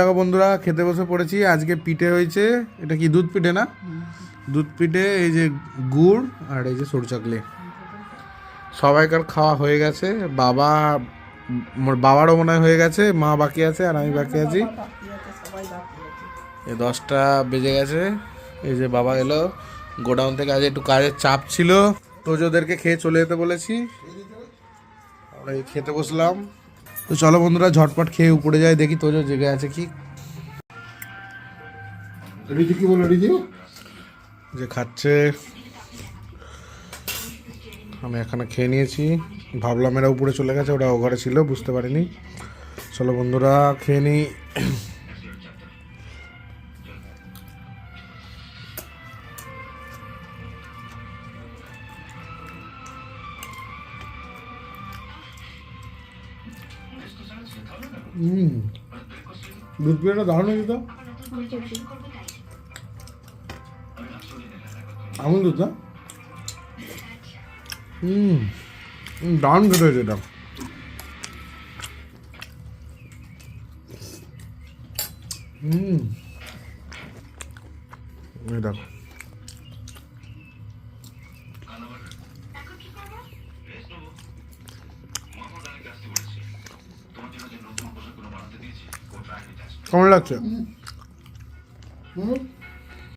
দেখো বন্ধুরা, খেতে বসে পড়েছি। আজকে পিঠে হয়েছে। এটা কি দুধ পিঠে না? দুধ পিঠে, এই যে গুড় আর এই যে সরু চাকলি। সবাইকার খাওয়া হয়ে গেছে। বাবারও মনে হয় হয়ে গেছে, মা বাকি আছে আর আমি বাকি আছি। এই 10টা বেজে গেছে। এই যে বাবা এলো গোডাউন থেকে। আজ একটু কাজের চাপ ছিল, তোজোদেরকে খেয়ে চলে যেতে বলেছি। আমরা এই খেতে বসলাম। তো চলো বন্ধুরা, ঝটপট খেয়ে উপরে যাই, দেখি তোজো জেগে আছে কি। রিজি কি বলো? রিজি যে খাচ্ছে, আমি এখানে খেয়ে নিয়েছি। ভাবলাম এরা উপরে চলে গেছে, ওরা ও ঘরে ছিল, বুঝতে পারিনি। চলো বন্ধুরা খেয়ে নিই। দুধ পিঠাটা দারুণ হয়েছে তো। আমুল দুধ না? দারুণ খেতে হয়েছে এটা। এই দেখো, কেমন লাগছে?